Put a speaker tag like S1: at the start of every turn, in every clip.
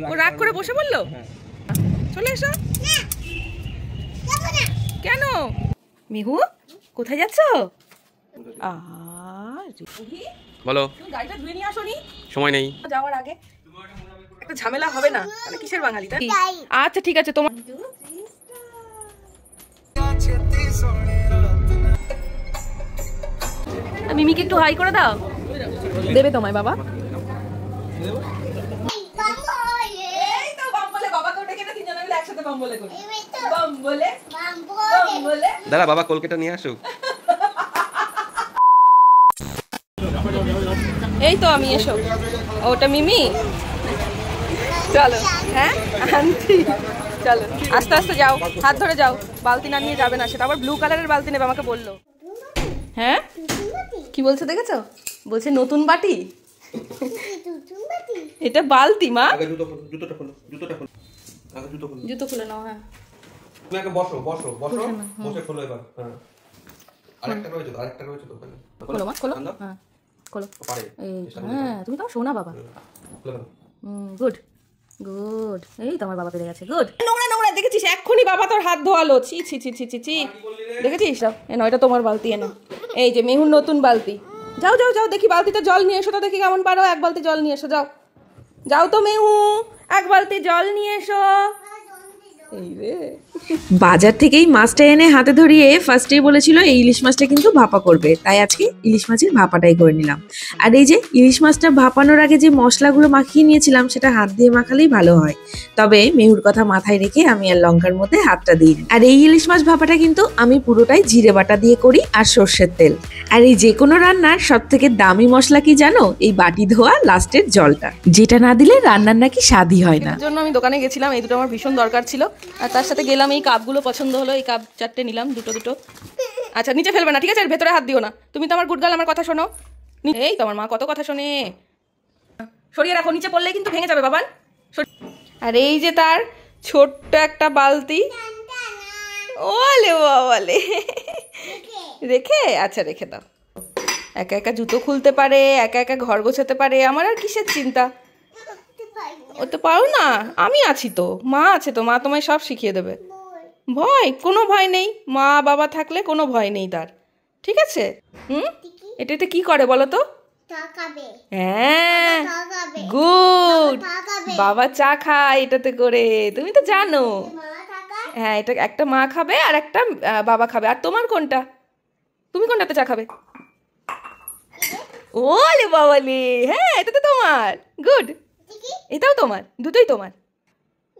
S1: ও রাগ করে বসে বললো? চলে এসো। কেন মিহু কোথায় যাচ্ছ?
S2: বলো।
S1: গাড়িটা ধুয়ে নিয়ে আসোনি?
S2: সময় নেই
S1: যাওয়ার আগে একটা ঝামেলা হবে না? তাহলে কিসের বাঙালি? আচ্ছা ঠিক আছে, তোমার মিমিকে একটু হাই করে দাও। দেবে তোমায় বাবা?
S2: দাদা বাবা কলকাতা নিয়ে আসুক।
S1: এই তো আমি, এসো। ওটা মিমি, চলো। হ্যাঁ আন্টি চলো, আস্তে আস্তে যাও, হাত ধরে যাও। বালতি না নিয়ে যাবে না, সেটা আবার ব্লু কালারের বালতি নেবে আমাকে বললো। হ্যাঁ কি বলছে দেখেছো? বলছে নতুন বাটি। এটা বালতি মা। জুতো খুলে নাও। হ্যাঁ
S2: তুমি আগে বসো বসো বসো, বসে খোলো এবার। হ্যাঁ আরেকটা রয়েছে তো, আরেকটা রয়েছে তো ওখানে।
S1: খোলো মা, খোলো। হ্যাঁ খোলো। হ্যাঁ তুমি তো শোনা বাবা। গুড গুড, এই তোমার বাবা পেরে গেছে। গুড। নোংরা নোংরা দেখেছিস? এক্ষুনি বাবা তোর হাত ধোয়ালো। ছি ছি ছি ছি ছি ছি, দেখেছিস? এনো এটা তোমার বালতি, এনো। এই যে মেহুর নতুন বালতি। যাও যাও যাও, দেখি বালতিতে জল নিয়ে এসো তো, দেখি কেমন পারো। এক বালতি জল নিয়ে এসো, যাও যাও তো মেহু, এক বালতি জল নিয়ে এসো।
S3: বাজার থেকেই মাছটা এনে হাতে ধরিয়ে ফার্স্টেই বলেছিল এই ইলিশ মাছটা কিন্তু ভাপা করবে, তাই আজকে ইলিশ মাছের ভাপাটাই করে নিলাম। আর এই যে ইলিশ মাছটা ভাপানোর আগে যে মশলাগুলো মাখিয়ে নিয়েছিলাম সেটা হাত দিয়ে মাখালেই ভালো হয়, তবে মেহুর কথা মাথায় রেখে আমি আর লঙ্কার মধ্যে হাতটা দিই। আর এই ইলিশ মাছ ভাপাটা কিন্তু আমি পুরোটাই জিরে বাটা দিয়ে করি আর সর্ষের তেল। আর এই যে কোনো রান্নার সব থেকে দামি মশলা কি জানো? এই বাটি ধোয়া লাস্টের জলটা, যেটা না দিলে রান্নার নাকি স্বাদই হয় না।
S1: এর জন্য আমি দোকানে গেছিলাম, এই দুটো আমার ভীষণ দরকার ছিল। আর তার সাথে গেলাম, এই কাপগুলো পছন্দ হলো, এই কাপ 4টে নিলাম, দুটো দুটো। আচ্ছা নিচে ফেলবে না, ঠিক আছে? আর ভেতরে হাত দিও না। তুমি তো আমার গুডগার্ল, আমার কথা শোনো। এই তোমার মা কত কথা শোনে। সরিয়ে রাখো, নিচে পড়লেই কিন্তু ভেঙে যাবে বাবান। আর এই যে তার ছোট্ট একটা বালতি। ওলে বাবালে, রেখে? আচ্ছা রেখে দাও। একা একা জুতো খুলতে পারে, একা একা ঘর গোছাতে পারে, আমার আর কিসের চিন্তা। ও তো পারো না, আমি আছি তো, মা আছে তো, মা তোমায় সব শিখিয়ে দেবে। ভয়? কোনো ভয় নেই, মা বাবা থাকলে কোনো ভয় নেই তার, ঠিক আছে? এটাতে কি করে বলো তো? হ্যাঁ গুড, বাবা চা খায় এটাতে করে, তুমি তো জানো। হ্যাঁ এটা একটা মা খাবে আর একটা বাবা খাবে। আর তোমার কোনটা? তুমি কোনটাতে চা খাবে? ওলে বাবালে, হ্যাঁ এটা তো তোমার। গুড, এটাও তোমার, দুটোই তোমার।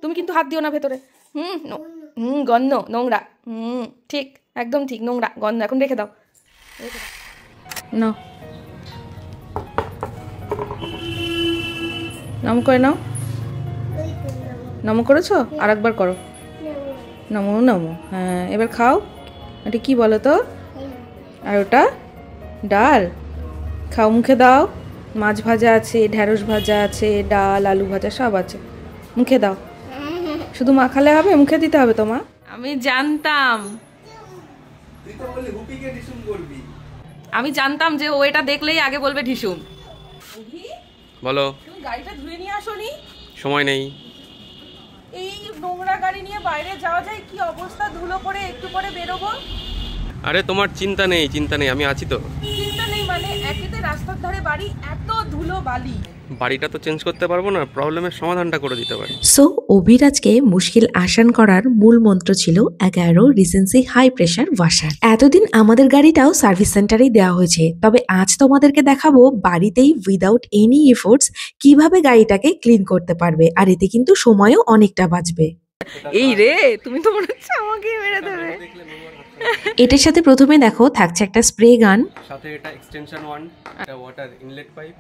S1: তুমি কিন্তু হাত দিও না ভেতরে। গন্ধ, নোংরা। ঠিক, একদম ঠিক, নোংরা গন্ধ। এখন রেখে দাও, নাও নম করে নাও। নমো করেছো? আর একবার করো, নমো নমো। হ্যাঁ এবার খাও। এটা কি বলো তো? আর ওটা ডাল, খাও, মুখে দাও। মাছ ভাজা আছে, ঢ্যাঁড়স ভাজা আছে, ডাল আলু ভাজা সব আছে, মুখে দাও। শুধু মাখালে হবে? মুখে দিতে হবে তো মা। আমি জানতাম, আমি জানতাম যে ও এটা দেখলেই আগে বলবে ঢিসুম।
S2: বলো।
S1: তুমি গাড়িটা ধুয়ে নিয়ে আসোনি?
S2: সময় নেই।
S1: এই নোংরা গাড়ি নিয়ে বাইরে যাওয়া যায়? কি অবস্থা, ধুলো পড়ে, একটু পরে বেরোবো।
S2: আরে তোমার চিন্তা নেই, চিন্তা নেই, আমি আছি তো।
S1: চিন্তা নেই মানে? একেতে রাস্তার ধারে বাড়ি, এত ধুলো বালি।
S2: বাড়িটা তো চেঞ্জ করতে পারবো না, প্রবলেমের সমাধানটা করে দিতে পারি।
S3: সো অভির আজকে মুশকিল আসান করার মূল মন্ত্র ছিল 11 রিসেন্সি হাই প্রেশার ওয়াশার। এতদিন আমাদের গাড়িটাও সার্ভিস সেন্টারেই দেওয়া হয়েছে, তবে আজ তোমাদেরকে দেখাবো বাড়িতেই উইদাউট এনি এফোর্টস কিভাবে গাড়িটাকে ক্লিন করতে পারবে, আর এতে কিন্তু সময়ও অনেকটা বাঁচবে।
S1: এই রে, তুমি তো মনে হচ্ছে আমাকে মেরে দেবে।
S3: এটার সাথে প্রথমে দেখো থাকছে একটা স্প্রে গান,
S2: সাথে এটা এক্সটেনশন 1, এটা ওয়াটার ইনলেট পাইপ,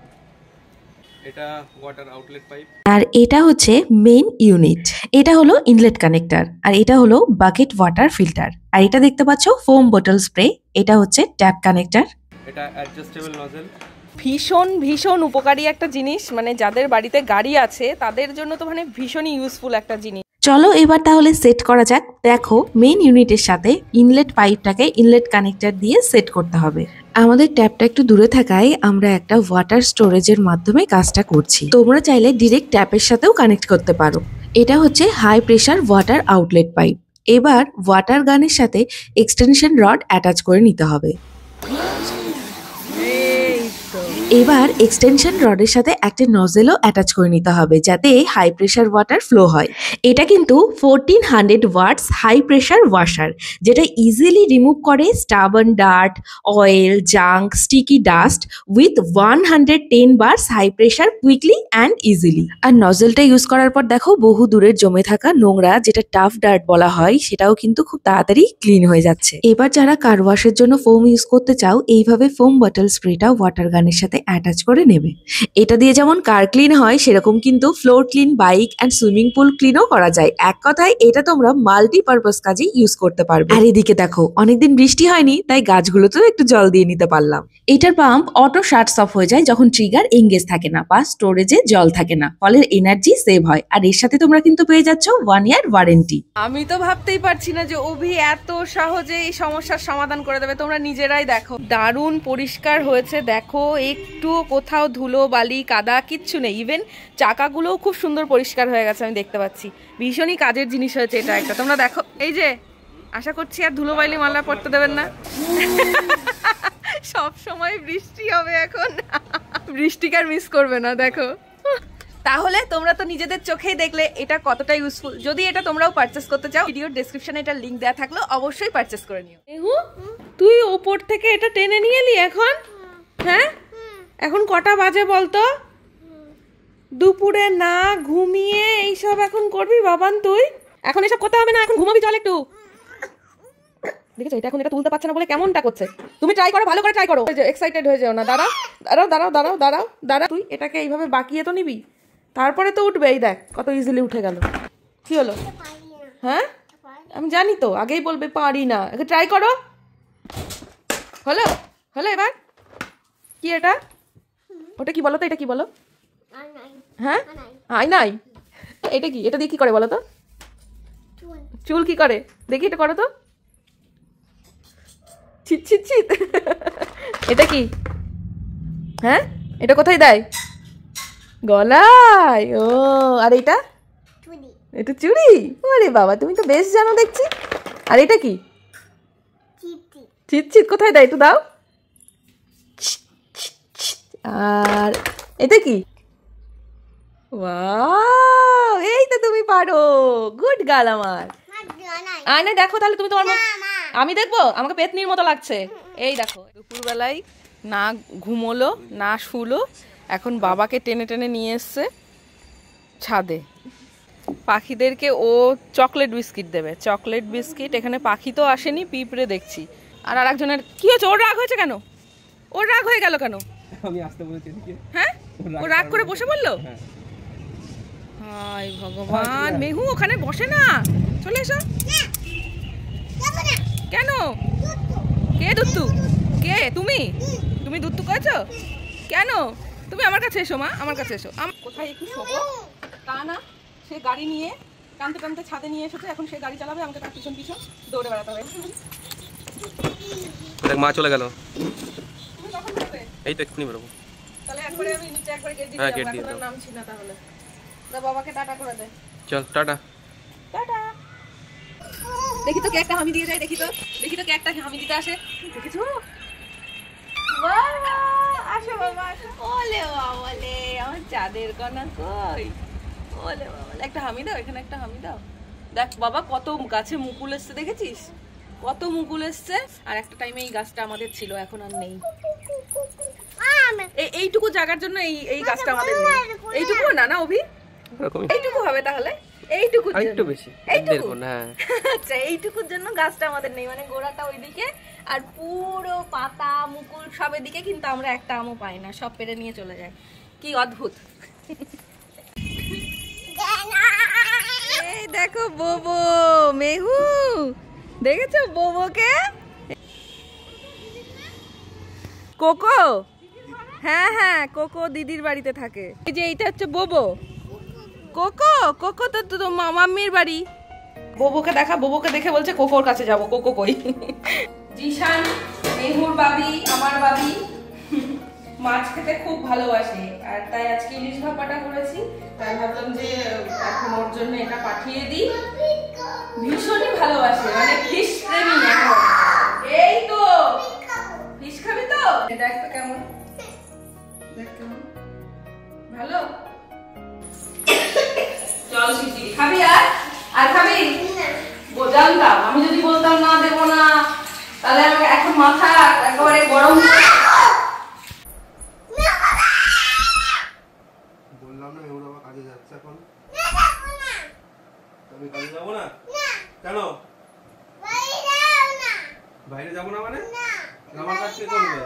S2: এটা ওয়াটার আউটলেট পাইপ,
S3: আর এটা হচ্ছে মেইন ইউনিট। এটা হলো ইনলেট কানেক্টর, আর এটা হলো বাকেট ওয়াটার ফিল্টার। আর এটা দেখতে পাচ্ছ ফোম বোতল স্প্রে, এটা হচ্ছে ট্যাপ কানেক্টর।
S2: এটা অ্যাডজাস্টেবল নজেল।
S1: ভীষণ ভীষণ উপকারী একটা জিনিস, মানে যাদের বাড়িতে গাড়ি আছে তাদের জন্য তো মানে ভীষণই ইউজফুল একটা জিনিস।
S3: চলো এবার তাহলে সেট করা যাক। দেখো মেইন ইউনিটের সাথে ইনলেট পাইপটাকে ইনলেট কানেক্টর দিয়ে সেট করতে হবে। আমাদের ট্যাপটা একটু দূরে থাকায় আমরা একটা ওয়াটার স্টোরেজের মাধ্যমে কাজটা করছি। তোমরা চাইলে ডিরেক্ট ট্যাপের সাথেও কানেক্ট করতে পারো। এটা হচ্ছে high pressure water outlet pipe. এবার ওয়াটার গানের সাথে এক্সটেনশন রড অ্যাটাচ করে নিতে হবে। এবার এক্সটেনশন রডের সাথে একটা নজেলও অ্যাটাচ করে নিতে হবে যাতে হাই প্রেসার ওয়াটার ফ্লো হয়। এটা কিন্তু 1400 ওয়াটস হাই প্রেসার ওয়াশার, যেটা ইজিলি রিমুভ করে stubborn dirt, oil, junk, sticky dust with 110 bars high pressure quickly and easily. আর নজেলটা ইউজ করার পর দেখো বহু দূরের জমে থাকা নোংরা, যেটা টাফ ডার্ট বলা হয়, সেটাও কিন্তু খুব তাড়াতাড়ি ক্লিন হয়ে যাচ্ছে। এবার যারা কার ওয়াশের জন্য ফোম ইউজ করতে চাও, এইভাবে ফোম বটল স্প্রেটা ওয়াটার গানের সাথে অ্যাটাচ করে নেবে। এটা দিয়ে যেমন কার ক্লিন হয় সেরকম কিন্তু floor clean, bike and swimming pool ক্লিনও করা যায়। এক কথায় এটা তোমরা মাল্টিপারপাস কাজে ইউজ করতে পারবে। আর এদিকে দেখো অনেকদিন বৃষ্টি হয়নি, তাই গাছগুলোতেও একটু জল দিয়ে নিতে পারলাম। এটার পাম্প অটো শাটস অফ হয়ে যায় যখন ট্রিগার এঙ্গেজ থাকে না বা স্টোরেজে জল থাকে না, ফলে এনার্জি সেভ হয়। আর এর সাথে তোমরা কিন্তু পেয়ে যাচ্ছ 1 ইয়ার ওয়ারেন্টি।
S1: আমি তো ভাবতেই পারছি না যে অভি এত সহজে এই সমস্যার সমাধান করে দেবে। তোমরা নিজেরাই দেখো, দারুণ পরিষ্কার হয়েছে। দেখো একটু কোথাও ধুলো বালি কাদা কিচ্ছু নেই, ইভেন চাকাগুলোও খুব সুন্দর পরিষ্কার হয়ে গেছে। আমি দেখতে পাচ্ছি ভীষণই কাজের জিনিস হয়েছে এটা একটা। তোমরা দেখো, এই যে আশা করছি আর ধুলো বালি মালা পড়তে দেবেন না। সব সময় বৃষ্টি হবে এখন, বৃষ্টিকে আর মিস করবে না। দেখো তাহলে তোমরা তো নিজেদের চোখেই দেখলে এটা কতটা ইউজফুল। যদি এটা তোমরাও পারচেস করতে চাও, ভিডিওর ডেসক্রিপশনে এটা লিংক দেওয়া থাকলো, অবশ্যই পারচেস করে নিও। তুই ওপর থেকে এটা টেনে নিয়ে এলি এখন? হ্যাঁ, এখন কটা বাজে বলতো? দুপুরে না ঘুমিয়ে এইসব এখন করবি বাবান তুই? এখন এসব করতে হবে না, এখন ঘুমাবি, চল একটু। দেখেছো এটা এখন এটা তুলতে পারছে না বলে কেমনটা করছে। তুমি ট্রাই করো, ভালো করে ট্রাই করো, এক্সাইটেড হয়ে যাও না। দাঁড়াও দাঁড়াও দাঁড়াও দাঁড়াও দাঁড়াও দাঁড়া, তুই এটাকে এইভাবে বাকিয়ে তো নিবি, তারপরে তো উঠবে। এই দেখ কত ইজিলি উঠে গেল। কি হলো? হ্যাঁ আমি জানি তো, আগেই বলবে পারি না। একে ট্রাই করো। হলো হলো এবার কি এটা? ওটা কি বলো তো? এটা কি বলো? হ্যাঁ আই নাই। এটা কি? এটা দিয়ে কি করে বলো তো? চুল কি করে দেখি, এটা করো তো। ছিট ছিট ছিট। এটা কি? হ্যাঁ এটা কোথায় দেয়? গলায়। ও আর এটা? এটা চুড়ি। আরে বাবা তুমি তো বেশ জানো দেখছি। আর এটা কি? চিট চিট কোথায় দেয়? একটু দাও। আর এটা কি? ওয়াও, এই তো তুমি পারো, গুড গার্ল আমার। আয়না দেখো তাহলে তুমি তোমার। আমি দেখবো? আমাকে পেতনির মতো লাগছে। এই দেখো দুপুরবেলায় না ঘুমোলো না শুলো, এখন বাবাকে টেনে টেনে নিয়ে এসছে ছাদে। পাখিদেরকে ও চকলেট বিস্কিট দেবে, চকলেট বিস্কিট। এখানে পাখি তো আসেনি, পিঁপড়ে দেখছি। আর আরেকজনের কি হয়েছে? ওর রাগ হয়েছে কেন? ওর রাগ হয়ে গেল কেন?
S2: আমি আসতে বলেছি।
S1: হ্যাঁ ও রাগ করে বসে বললো? হায় ভগবান, মেহু ওখানে বসে না, চলে এসো। কেন? কে দুত্তু? কে তুমি? তুমি দুত্তু করেছো কেন? তুমি আমার কাছে এসো মা, আমার কাছে এসো। কোথায় একটু শোবো তা না, সে গাড়ি নিয়ে টানতে টানতে ছাদে নিয়ে এসেছে। এখন সে গাড়ি চালাবে, আমাকে তার পিছন পিছন দৌড়ে বেড়াতে হবে।
S2: দেখ মা চলে গেল।
S1: তুমি কখন বেরোবে?
S2: এই তো এক্ষুনি বেরোবো।
S1: তাহলে একবারে আমি নিচে একবার গেট দিয়ে
S2: হ্যাঁ,
S1: যাবো,
S2: গেট দিয়ে
S1: এখন আর
S2: দাও।
S1: নামছি না। তাহলে বাবাকে টাটা করে দে।
S2: চল টাটা।
S1: টাটা। দেখি তো কে একটা হামি দিয়ে যায়, দেখি তো কে একটা হামি দিতে আসে। দেখেছো? বাবা আসো বাবা আসো। ওলে বাবালে আমার চাঁদের কণা কই? ওলে বাবালে একটা হামি দাও, এখানে একটা হামি দাও। দেখ বাবা কত গাছে মুকুল এসছে, দেখেছিস কত মুকুল এসছে। আর একটা টাইমে এই গাছটা আমাদের ছিল, এখন আর নেই। এইটুকু জায়গার জন্য এই গাছটা আমাদের নেই। এইটুকু না না অভি, এইটুকু হবে তাহলে। এইটুকুর জন্য
S2: একটু বেশি,
S1: এইটুকু
S2: না।
S1: আচ্ছা এইটুকুর জন্য গাছটা আমাদের নেই, মানে গোড়াটা ওইদিকে আর পুরো পাতা মুকুল সব এদিকে, কিন্তু আমরা একটা আমও পাই না, সব পেরে নিয়ে চলে যায়। কি অদ্ভুত। এই দেখো বোবো, মেহু দেখেছো বোবোকে? কোকো, হ্যাঁ হ্যাঁ কোকো দিদির বাড়িতে থাকে। এই যে এইটা হচ্ছে বোবো। কোকো কোকো তো মাম্মির বাড়ি। বোবোকে দেখা, বোবোকে দেখে বলছে কোকোর কাছে যাব। কোকো কই? জিশান মেহুর বাবি, আমার বাবি মাছ খেতে খুব ভালোবাসে, আর তাই আজকে ইলিশ ভাপাটা করেছি। তাই ভাবলাম যে এখন ওর জন্য এটা পাঠিয়ে দিই। ভীষণই ভালোবাসে, মানে ফিশ প্রেমী এখন। এই তো ফিশ খাবি তো? দেখ তো কেমন, দেখ কেমন ভালো। চল শিশি খাবি, আর খাবি? জানতাম, আমি যদি বলতাম না দেবো না, তাহলে আমাকে এখন মাথা একেবারে গরম।
S2: বললাম না এগুলো আমার কাজে যাচ্ছে এখন। আমি কাজে যাবো না কেন? বাইরে যাবো না মানে? আমার কাজ কে করবে?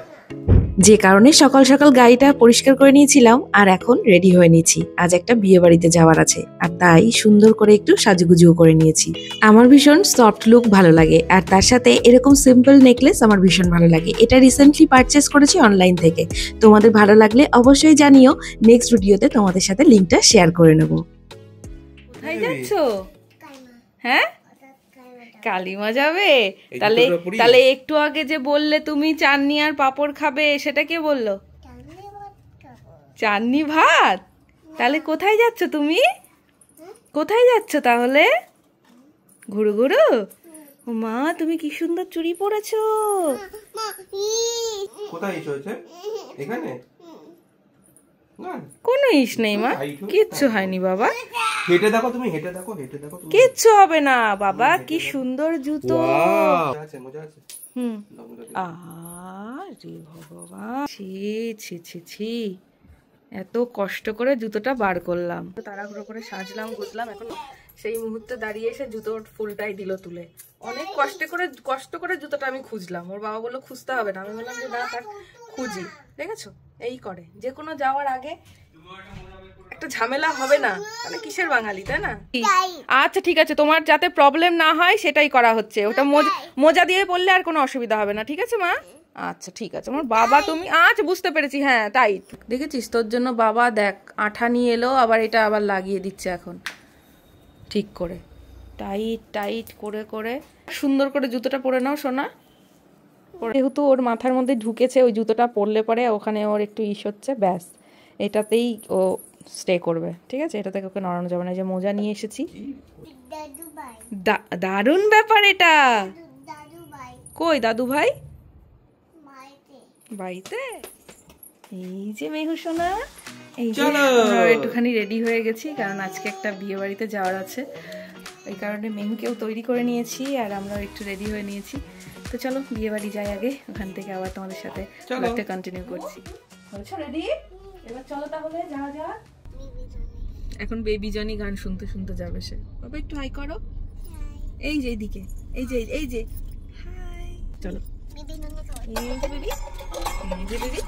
S3: যে কারণে সকাল সকাল গাড়িটা পরিষ্কার করে নিয়েছিলাম, আর এখন রেডি হয়ে নিয়েছি। আজ একটা বিয়ে বাড়িতে যাওয়ার আছে, আর তাই সুন্দর করে একটু সাজুগুজুও করে নিয়েছি। আমার ভীষণ সফট লুক ভালো লাগে, আর তার সাথে এরকম সিম্পল নেকলেস আমার ভীষণ ভালো লাগে। এটা রিসেন্টলি পারচেস করেছি অনলাইন থেকে। তোমাদের ভালো লাগলে অবশ্যই জানিও, নেক্সট ভিডিওতে তোমাদের সাথে লিঙ্কটা শেয়ার করে নেব।
S1: কোথায় যাচ্ছো? হ্যাঁ, কালিমা যাবে? তাহলে তাহলে একটু আগে যে বললে তুমি চাটনি আর পাঁপড় খাবে, সেটা কে বললো? চাটনি ভাত? তাহলে কোথায় যাচ্ছ তুমি? কোথায় যাচ্ছ তাহলে? ঘুরু ঘুরু? ও মা, তুমি কি সুন্দর চুড়ি পরেছো।
S2: কোথায় হয়েছে? এখানে
S1: কোনো ইস নেই মা, কিচ্ছু হয়নি বাবা।
S2: হেঁটে দেখো তুমি, হেঁটে দেখো, হেঁটে দেখো।
S1: কিচ্ছু হবে না বাবা, কি সুন্দর জুতো।
S2: মজা আছে।
S1: আরে ভগবান, ছি ছি ছি ছি, এত কষ্ট করে জুতোটা বার করলাম, তাড়াহুড়ো করে সাজলাম গুজলাম, এখন সেই মুহূর্তে দাঁড়িয়ে এসে জুতোর ফুলটাই দিল তুলে। অনেক কষ্ট করে জুতোটা আমি খুঁজলাম। ওর বাবা বললো খুঁজতে হবে না, আমি বললাম যে না থাক খুঁজি। দেখেছো, এই করে যে কোনো যাওয়ার আগে একটা ঝামেলা হবে না, তাহলে কিসের বাঙালি, তাই না? আচ্ছা ঠিক আছে, তোমার যাতে প্রবলেম না হয় সেটাই করা হচ্ছে। ওটা মোজা দিয়ে পড়লে আর কোনো অসুবিধা হবে না, ঠিক আছে মা? আচ্ছা ঠিক আছে আমার বাবা, তুমি আচ্ছা বুঝতে পেরেছি। হ্যাঁ তাই দেখেছিস, তোর জন্য বাবা দেখ আঠা নিয়ে এলো, আবার এটা আবার লাগিয়ে দিচ্ছে এখন ঠিক করে, টাইট টাইট করে করে। সুন্দর করে জুতোটা পরে নাও সোনা। যেহেতু ওর মাথার মধ্যে ঢুকেছে, ওই জুতোটা পরলে পরে ওখানে ওর একটু ইস হচ্ছে, ব্যাস এটাতেই ও স্টে করবে, ঠিক আছে? এটা থেকে ওকে নড়ানো যাবে না। যে মোজা নিয়ে এসেছি, দারুণ ব্যাপার এটা। কই দাদু ভাই? বাড়িতে। এই যে মেহু সোনা, এই যে আমরা একটুখানি রেডি হয়ে গেছি, কারণ আজকে একটা বিয়ে বাড়িতে যাওয়ার আছে, এই কারণে মেহুকেও তৈরি করে নিয়েছি আর আমরাও একটু রেডি হয়ে নিয়েছি। তো চলো বিয়ে বাড়ি যাই আগে, ওখান থেকে আবার তোমাদের সাথে ব্লগটা কন্টিনিউ করছি। বলছো রেডি? এবার চলো তাহলে যাওয়া যাক। এখন বেবি জনি গান শুনতে শুনতে যাবে সে। বাবা একটু হাই করো, এই যে এইদিকে, এই যে এই যে হাই। চলো এই যে বেবি, এই যে বেবি।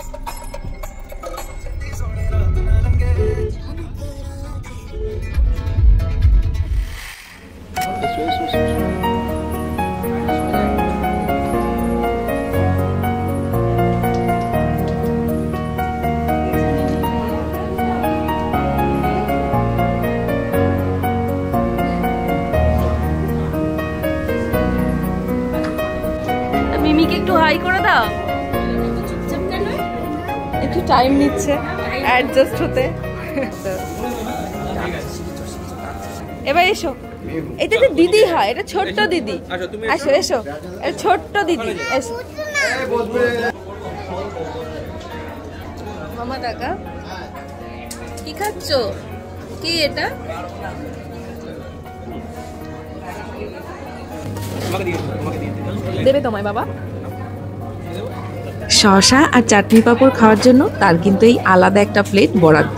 S1: মিমিকে একটু হাই করে দাও। একটু টাইম নিচ্ছে অ্যাডজাস্ট হতে। এবার এসো, এটা তো দিদি হয়, এটা ছোট্ট দিদি। আসো এসো, এটা ছোট্ট দিদি, এসো। মামা টাকা কি খাচ্ছ? কি এটা? দেবে তোমায় বাবা?
S3: শসা আর চাটনি পাঁপড় খাওয়ার জন্য তার কিন্তু এই আলাদা একটা প্লেট বরাদ্দ।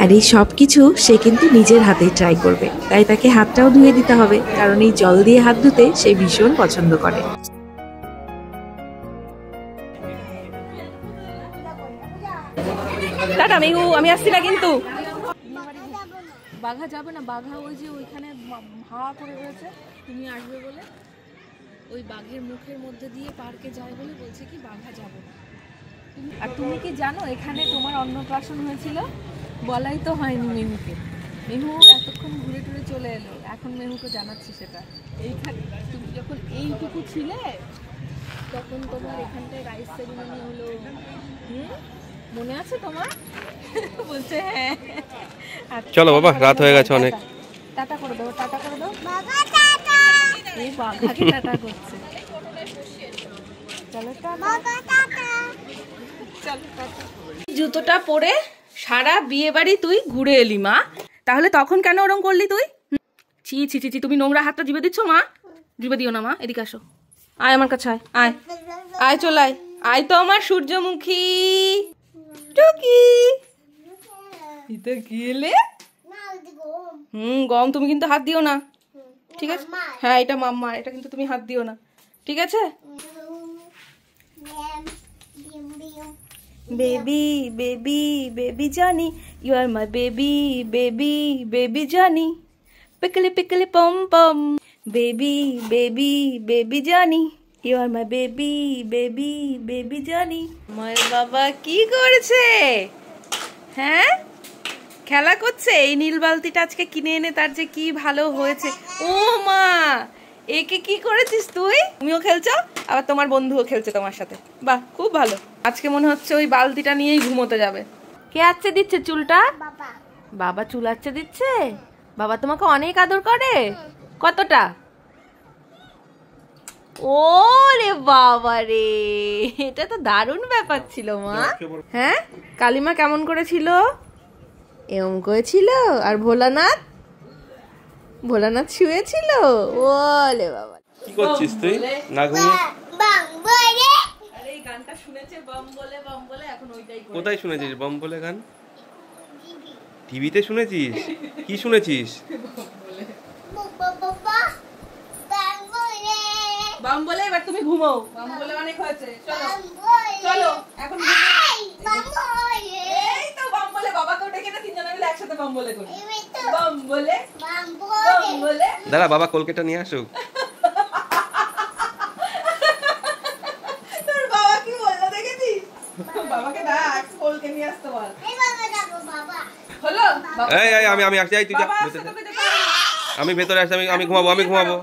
S3: আর এই সব কিছু সে কিন্তু নিজের হাতেই ট্রাই করবে, তাই তাকে হাতটাও ধুয়ে দিতে হবে, কারণ এই জল দিয়ে হাত ধুতে সে ভীষণ পছন্দ করে।
S1: টাটা মেহু, আমি আসছি না কিন্তু। বাঘা যাবে না, বাঘা ওই যে ওইখানে হাওয়া করে রয়েছে, তুমি আসবে বলে।
S3: ওই বাঘের মুখের মধ্যে দিয়ে পার্কে যায় বলে বলছে কি বাঘা যাব না। আর তুমি কি জানো এখানে তোমার অন্নপ্রাশন হয়েছিল? বলাই তো হয়নি মেহুকে। মেহু এতক্ষণ ঘুরে টুরে চলে এলো, এখন মেহুকে জানাচ্ছি সেটা। এইখানে তুমি যখন এইটুকু ছিলে তখন তোমার এখানটায় রাইস সেরিমনি হলো, মনে আছে তোমার? বলছে হ্যাঁ।
S2: চলো বাবা, রাত হয়ে গেছে অনেক।
S3: টাটা করে দাও, টাটা করে দাও। এই বাঘাকে টাটা করছে। চলো টাটা। চলো টাটা।
S1: জুতোটা পরে সারা বিয়ে বাড়ি তুই ঘুরে এলি মা, তাহলে তখন কেন ওরম করলি তুই? ছি ছি ছি ছি, তুমি নোংরা হাতটা জিভে দিচ্ছ মা? জিভে দিও না মা, এদিকে আসো, আয় আমার কাছে, আয় আয় আয়, চল আয়, আয় তো আমার সূর্যমুখী টুকি। এটা কি এলে? গম, তুমি কিন্তু হাত দিও না, ঠিক আছে? হ্যাঁ এটা মাম্মা, এটা কিন্তু তুমি হাত দিও না, ঠিক আছে? বেবি বেবি বেবি জানি, you are my baby baby baby জানি, পিকলি পিকলি পম পম, বেবি বেবি বেবি জানি, you are my baby baby baby জানি। মায়ের বাবা কি করছে? হ্যাঁ, খেলা করছে। এই নীল বালতিটা আজকে কিনে এনে তার যে কি ভালো হয়েছে। ও মা, একে কি করেছিস তুই? তুমিও খেলছো, আবার তোমার বন্ধুও খেলছে তোমার সাথে, বাহ খুব ভালো। আজকে মনে হচ্ছে ওই বালতিটা নিয়েই ঘুমোতে যাবে। কে আচ্ছে দিচ্ছে চুলটা? বাবা চুল আচ্ছে দিচ্ছে। বাবা তোমাকে অনেক আদর করে। কতটা? ও রে বাবা রে, এটা তো দারুণ ব্যাপার ছিল মা। হ্যাঁ, কালিমা কেমন করেছিল? এরম করেছিল। আর ভোলানাথ? ভোলানাথ শুয়েছিল। ওলে বাবা,
S2: কি করছিস তুই না ঘুমিয়ে?
S1: আরে এই গানটা শুনেছে বম বলে বম বলে, এখন ওইটাই করে।
S2: কোথায় শুনেছিস বম বলে গান? টিভিতে শুনেছিস? কি শুনেছিস?
S1: বম বলে। এবার তুমি ঘুমাও, বম বলে অনেক হয়েছে, চলো চলো এখন এই তো বম বলে। বাবাকেও ডেকে না, তিনজনে মিলে একসাথে বম বলে করি। বম বলে বম বলে।
S2: দাঁড়া, বাবা কলকেটা নিয়ে আসুক।
S1: তোর বাবা কি বললো দেখেছিস? বাবাকে ডাক, কলকে নিয়ে আসতে বল। হলো?
S2: এই আমি আসছি, তুই যা।
S1: বাবা আসছে তোকে দেখে।
S2: আমি ভেতরে আসছি, আমি ঘুমাবো।